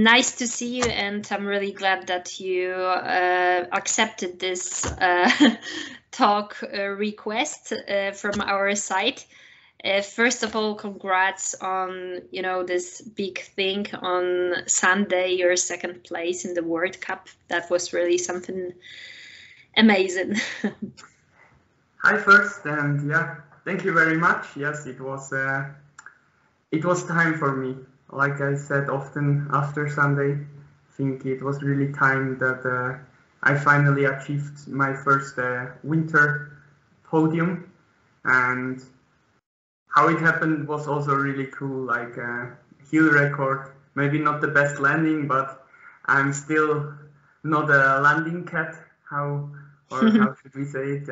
Nice to see you, and I'm really glad that you accepted this talk request from our side. First of all, congrats on this big thing on Sunday, your second place in the World Cup. That was really something amazing. Hi first, and yeah, thank you very much. Yes, it was time for me. Like I said often after Sunday, I think it was really time that I finally achieved my first winter podium, and how it happened was also really cool, like a hill record. Maybe not the best landing, but I'm still not a landing cat. How should we say it?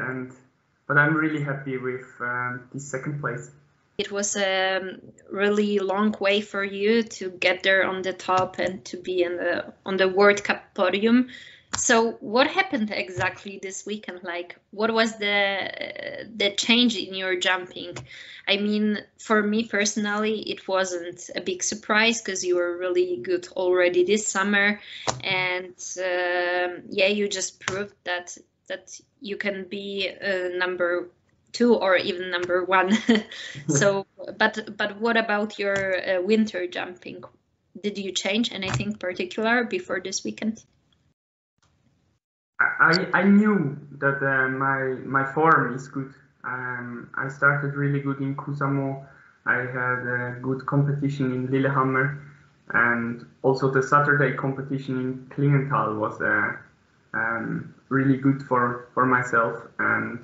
But I'm really happy with this second place. It was a really long way for you to get there on the top and to be on the World Cup podium. So what happened exactly this weekend? Like, what was the change in your jumping? I mean, for me personally, it wasn't a big surprise because you were really good already this summer, and you just proved that you can be number 2 or even number 1. So, but what about your winter jumping? Did you change anything particular before this weekend? I knew that my form is good. I started really good in Kusamo. I had a good competition in Lillehammer, and also the Saturday competition in Klingenthal was really good for myself. And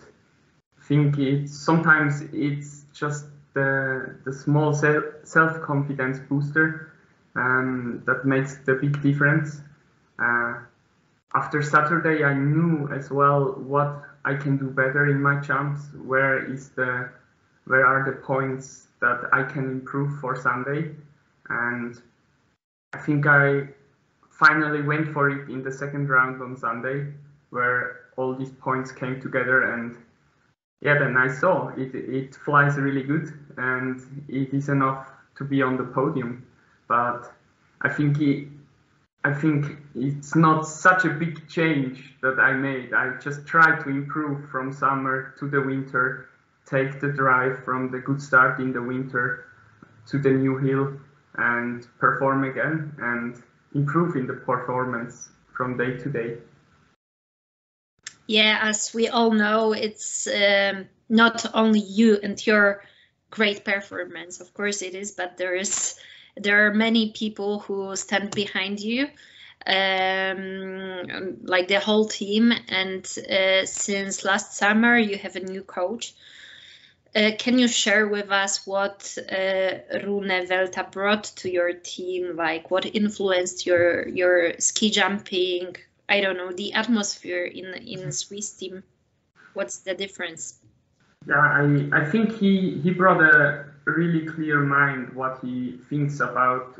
I think sometimes it's just the small self-confidence booster that makes the big difference. After Saturday, I knew as well what I can do better in my jumps. Where are the points that I can improve for Sunday? And I think I finally went for it in the second round on Sunday, where all these points came together, and yeah, then I saw it flies really good, and it is enough to be on the podium. But I think it's not such a big change that I made. I just tried to improve from summer to the winter, take the drive from the good start in the winter to the new hill, and perform again and improve in the performance from day to day. Yeah, as we all know, it's not only you and your great performance, of course it is, but there are many people who stand behind you, like the whole team. And since last summer, you have a new coach. Can you share with us what Runie Veltie brought to your team? Like, what influenced your ski jumping? I don't know, the atmosphere in Swiss team. What's the difference? Yeah, I think he brought a really clear mind what he thinks about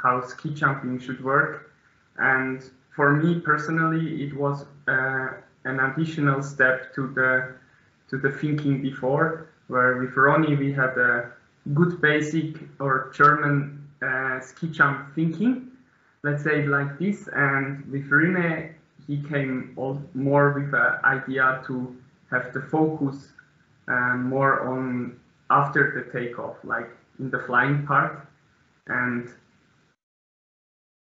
how ski jumping should work. And for me personally, it was an additional step to the thinking before, where with Ronnie we had a good basic or German ski jump thinking, let's say it like this. And with Runie, he came more with an idea to have the focus more on after the takeoff, like in the flying part. And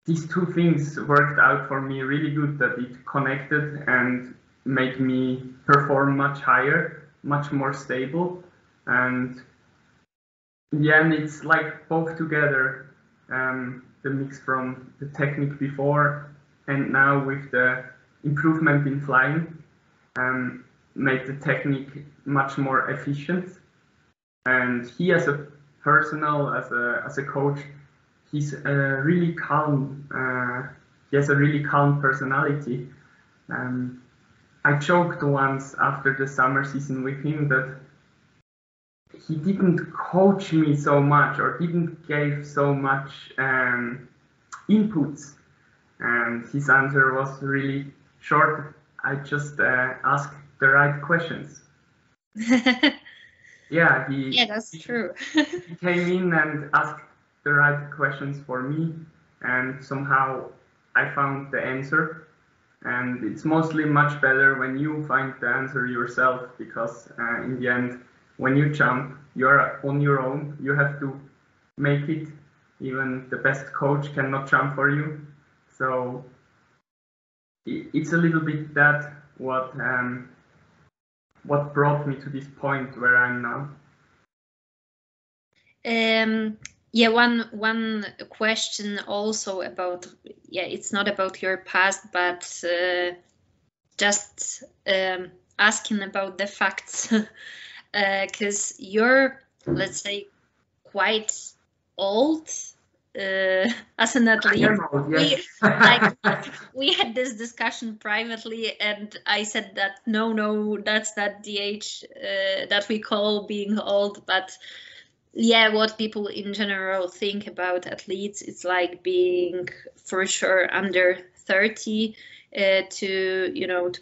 these two things worked out for me really good, that it connected and made me perform much higher, much more stable. And in the end, it's like both together, the mix from the technique before and now with the improvement in flying, made the technique much more efficient. And he, as a personal, as a coach, he's really calm. He has a really calm personality. I joked once after the summer season with him that he didn't coach me so much or didn't give so much inputs. And his answer was really short. I just asked the right questions. Yeah, that's true. He came in and asked the right questions for me, and somehow I found the answer. And it's mostly much better when you find the answer yourself, because in the end, when you jump, you're on your own. You have to make it. Even the best coach cannot jump for you. So it's a little bit that what brought me to this point where I'm now. Yeah, one question also about, it's not about your past, but just asking about the facts, because you're, let's say, quite old as an athlete. I am old, yes. We had this discussion privately, and I said that no, that's not the age that we call being old, but yeah, what people in general think about athletes, it's like being for sure under 30 to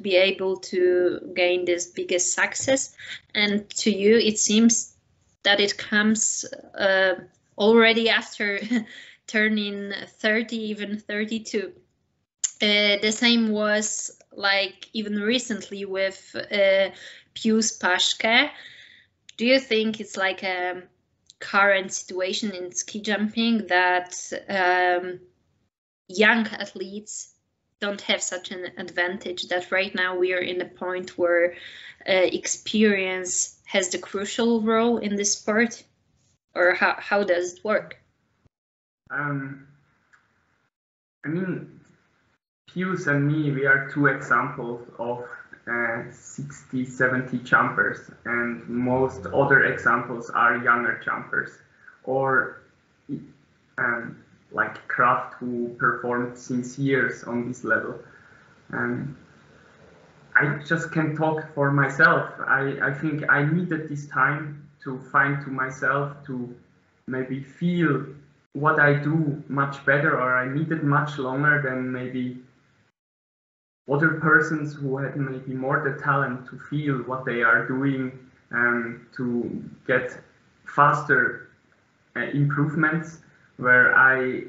be able to gain this biggest success. And to you, it seems that it comes already after turning 30, even 32. The same was like even recently with Pius Paschke. Do you think it's like a current situation in ski jumping that young athletes don't have such an advantage, that right now we are in a point where experience has the crucial role in this sport? Or how does it work? I mean, Pius and me, we are two examples of 60, 70 jumpers, and most other examples are younger jumpers, or like Kraft, who performed since years on this level. I just can talk for myself. I think I needed this time to find to myself, to maybe feel what I do much better, or I needed much longer than maybe other persons who had maybe more the talent to feel what they are doing, to get faster improvements, where I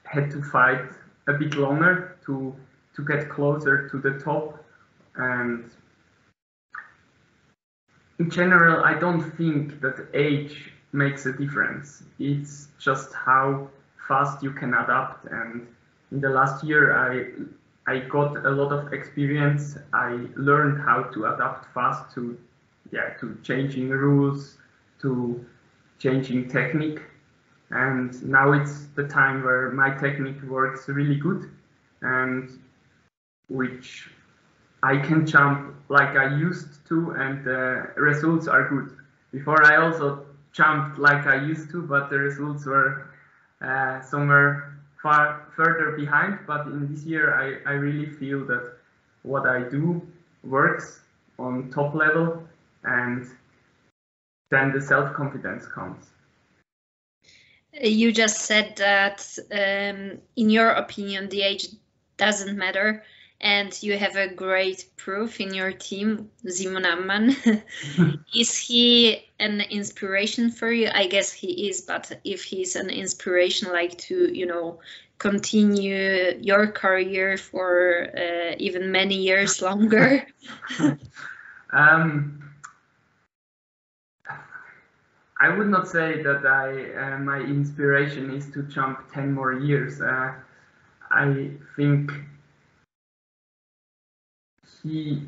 had to fight a bit longer to get closer to the top. And in general, I don't think that age makes a difference. It's just how fast you can adapt. And in the last year, I got a lot of experience. I learned how to adapt fast to changing rules, to changing technique. And now it's the time where my technique works really good, and which I can jump like I used to, and the results are good. Before I also jumped like I used to, but the results were somewhere far further behind. But in this year, I really feel that what I do works on top level, and then the self-confidence comes. You just said that in your opinion the age doesn't matter, and you have a great proof in your team, Simon Ammann. Is he an inspiration for you? I guess he is, but if he's an inspiration, like to continue your career for even many years longer. I would not say that my inspiration is to jump 10 more years. I think he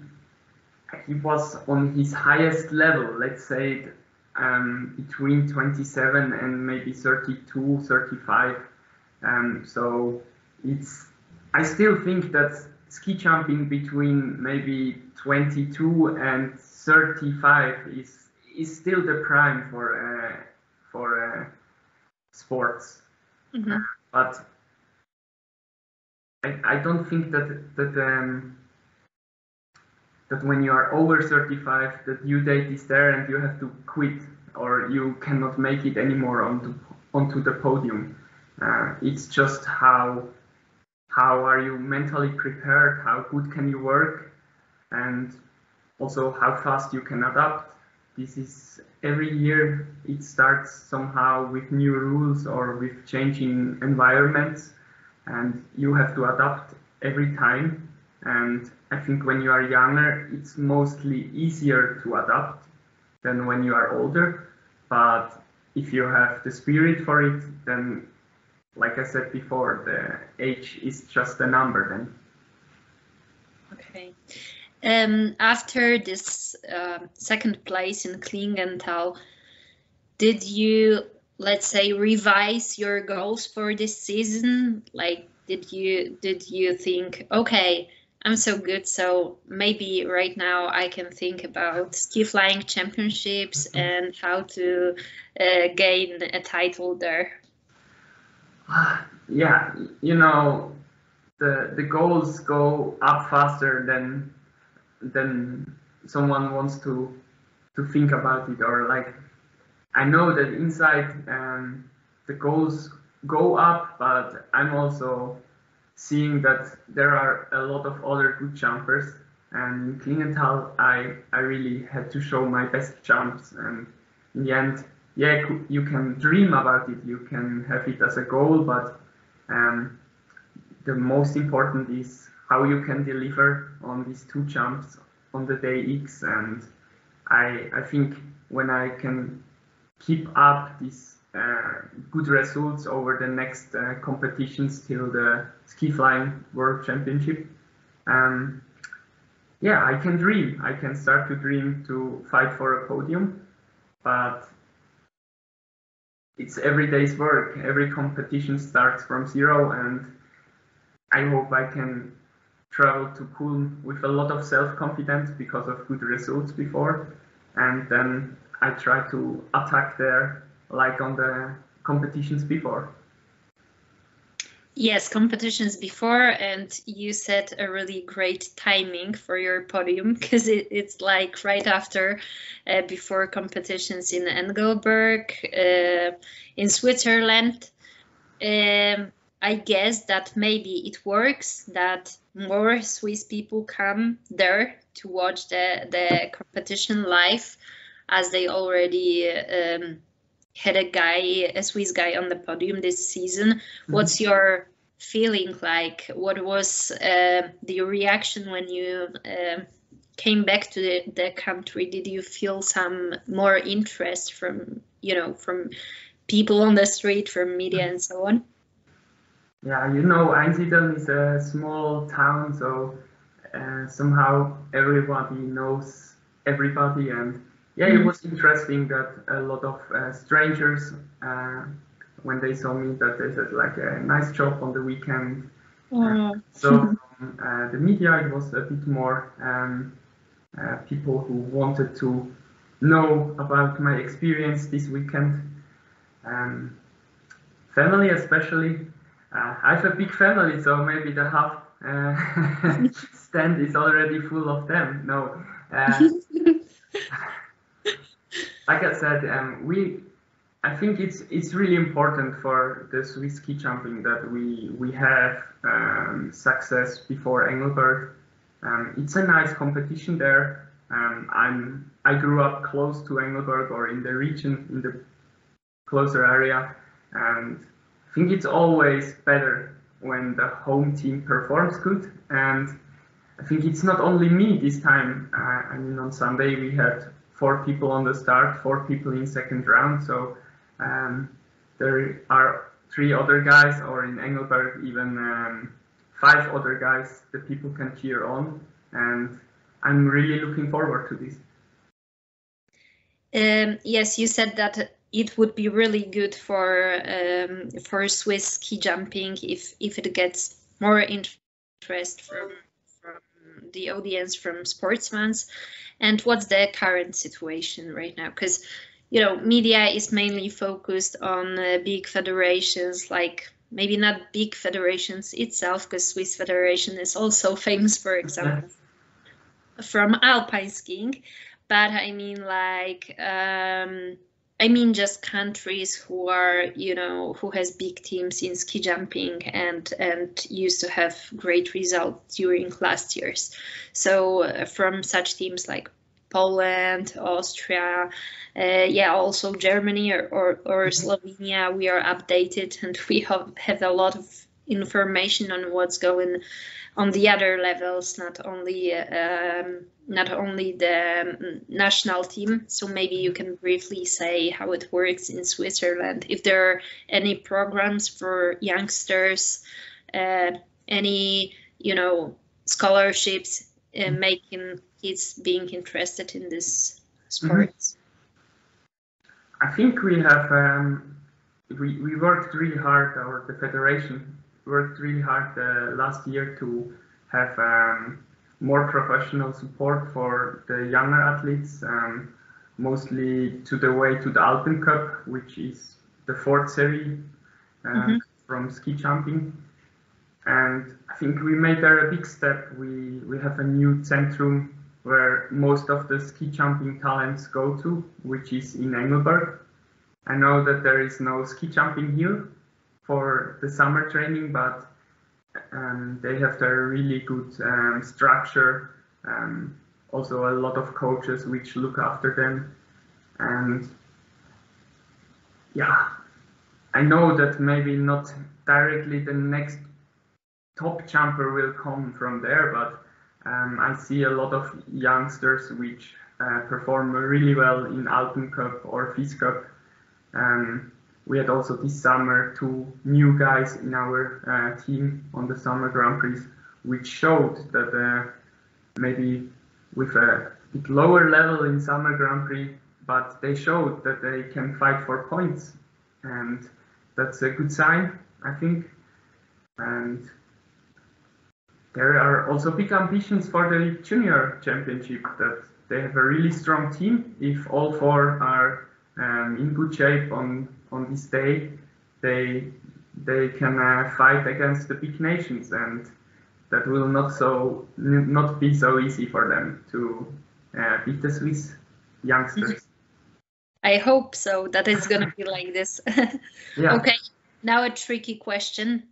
was on his highest level, let's say between 27 and maybe 32, 35. So I still think that ski jumping between maybe 22 and 35 is still the prime for sports. Mm-hmm. But I don't think that when you are over 35, the due date is there and you have to quit, or you cannot make it anymore onto the podium. It's just how are you mentally prepared, how good can you work, and also how fast you can adapt. This is every year it starts somehow with new rules or with changing environments. and you have to adapt every time. And I think when you are younger, it's mostly easier to adapt than when you are older. But if you have the spirit for it, then, like I said before, the age is just a number then. Okay. After this second place in Klingenthal, did you, let's say, revise your goals for this season? Like, did you think, okay, I'm so good, so maybe right now I can think about ski flying championships and how to gain a title there? Yeah, you know, the goals go up faster than someone wants to think about it, or like, I know that inside the goals go up, but I'm also seeing that there are a lot of other good jumpers, and in Klingenthal I really had to show my best jumps, and in the end, yeah, you can dream about it, you can have it as a goal, but the most important is how you can deliver on these two jumps on the day X. And I think when I can keep up these good results over the next competitions till the ski flying world championship, yeah, I can dream. I can start to dream to fight for a podium, but it's every day's work. Every competition starts from zero, and I hope I can travel to Kulm with a lot of self-confidence because of good results before, and then I try to attack there like on the competitions before. Yes, competitions before, and you set a really great timing for your podium, because it's like right after, before competitions in Engelberg, in Switzerland. I guess that maybe it works that more Swiss people come there to watch the competition live, as they already had a Swiss guy on the podium this season. Mm-hmm. What's your feeling like? What was the reaction when you came back to the country? Did you feel some more interest from people on the street, from media and so on? Yeah, you know, Einsiedeln is a small town, so somehow everybody knows everybody, and yeah, it was interesting that a lot of strangers, when they saw me, that they said like a nice job on the weekend. So from the media, it was a bit more people who wanted to know about my experience this weekend. Family especially. I have a big family, so maybe the half stand is already full of them. No. Like I said, I think it's really important for the Swiss ski jumping that we have success before Engelberg. It's a nice competition there. I grew up close to Engelberg, or in the region, in the closer area, and I think it's always better when the home team performs good. And I think it's not only me this time. I mean, on Sunday we had 4 people on the start, 4 people in second round. So there are 3 other guys, or in Engelberg even 5 other guys that people can cheer on. And I'm really looking forward to this. Yes, you said that it would be really good for Swiss ski jumping if it gets more interest from the audience, from sportsmen. And what's the current situation right now? Because media is mainly focused on big federations, like maybe not big federations itself, because Swiss Federation is also famous, for example, from alpine skiing. But I mean, like, just countries who are, who has big teams in ski jumping and used to have great results during last years. So from such teams like Poland, Austria, also Germany or Slovenia, we are updated, and we have a lot of information on what's going on the other levels, not only the national team. So maybe you can briefly say how it works in Switzerland, if there are any programs for youngsters, any scholarships making kids being interested in this sports. I think we have we worked really hard, or the federation worked really hard last year to have more professional support for the younger athletes, mostly to the Alpen Cup, which is the fourth series from ski jumping. And I think we made there a big step. We have a new centrum where most of the ski jumping talents go to, which is in Engelberg. I know that there is no ski jumping here for the summer training, but they have their really good structure. Also a lot of coaches which look after them. And yeah, I know that maybe not directly the next top jumper will come from there, but I see a lot of youngsters which perform really well in Alpen Cup or FIS Cup. We had also this summer 2 new guys in our team on the Summer Grand Prix, which showed that maybe with a bit lower level in Summer Grand Prix, but they showed that they can fight for points, and that's a good sign, I think. And there are also big ambitions for the junior championship, that they have a really strong team. If all 4 are in good shape on this day, they can fight against the big nations, and that will not be so easy for them to beat the Swiss youngsters. I hope so, that it's going to be like this. Yeah. Okay, now a tricky question,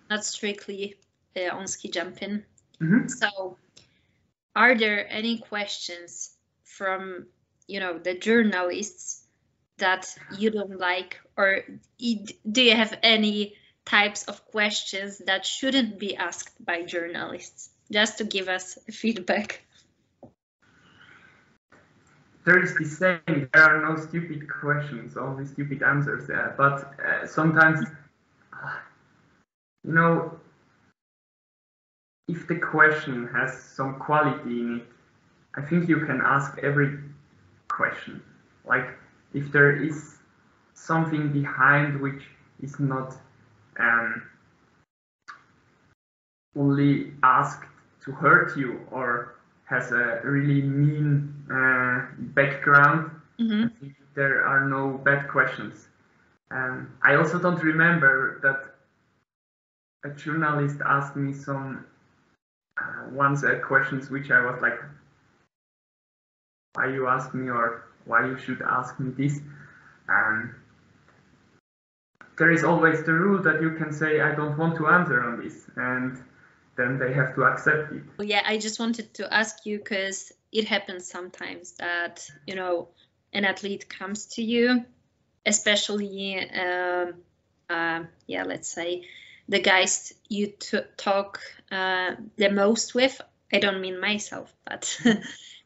not strictly on ski jumping. So, are there any questions from the journalists that you don't like, or do you have any types of questions that shouldn't be asked by journalists? Just to give us feedback. There is this saying, there are no stupid questions, only stupid answers. But sometimes, if the question has some quality in it, I think you can ask every question. Like, if there is something behind which is not only asked to hurt you, or has a really mean background, I think there are no bad questions. I also don't remember that a journalist asked me some once questions which I was like, why you ask me, or why you should ask me this. There is always the rule that you can say, I don't want to answer on this, and then they have to accept it. Yeah, I just wanted to ask you, because it happens sometimes that, an athlete comes to you, especially, let's say, the guys you talk the most with. I don't mean myself, but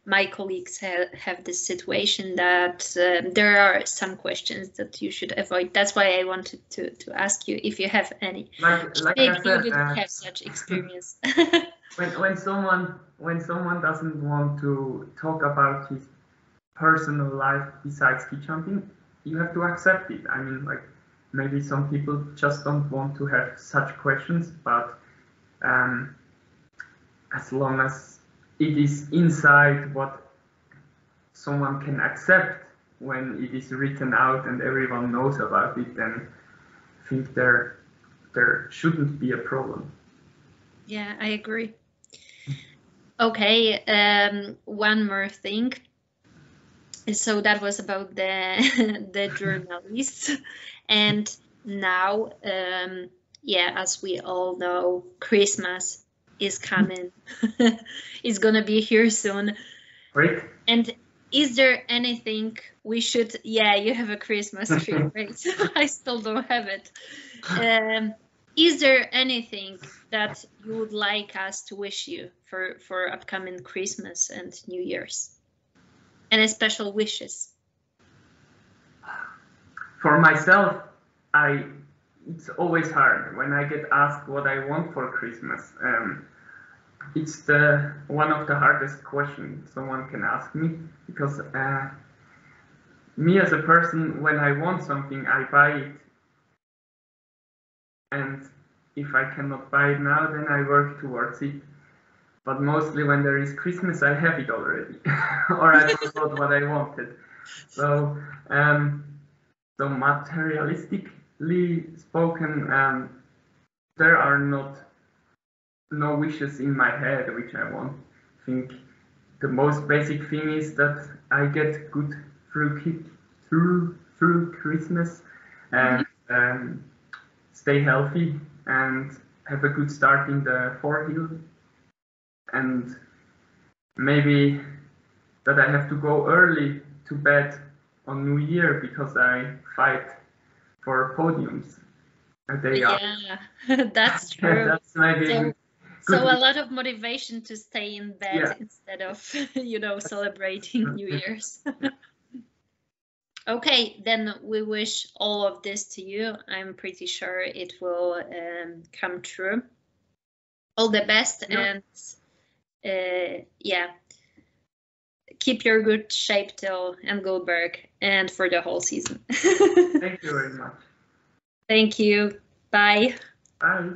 my colleagues have this situation that there are some questions that you should avoid. That's why I wanted to ask you if you have any. Like maybe I said, you didn't have such experience. when someone doesn't want to talk about his personal life besides ski jumping, you have to accept it. I mean, like, maybe some people just don't want to have such questions, but as long as it is inside what someone can accept when it is written out and everyone knows about it, then I think there shouldn't be a problem. Yeah, I agree. Okay, one more thing. So that was about the journalists, and now, as we all know, Christmas is coming. It's gonna be here soon. Great. And is there anything we should? Yeah, you have a Christmas tree, right? I still don't have it. is there anything that you would like us to wish you for upcoming Christmas and New Year's? Any special wishes? For myself, it's always hard when I get asked what I want for Christmas. It's one of the hardest questions someone can ask me, because me as a person, when I want something, I buy it. And if I cannot buy it now, then I work towards it. But mostly when there is Christmas, I have it already, or I forgot what I wanted. So, so materialistically spoken, there are no wishes in my head which I want. I think the most basic thing is that I get good through Christmas and stay healthy and have a good start in the forehill, and maybe that I have to go early to bed on New Year because I fight for podiums a day after. Yeah, that's true. That's maybe so a lot of motivation to stay in bed instead of celebrating New Year's. Okay, then we wish all of this to you. I'm pretty sure it will come true. All the best, and keep your good shape till Engelberg and for the whole season. Thank you very much. Thank you. Bye. Bye.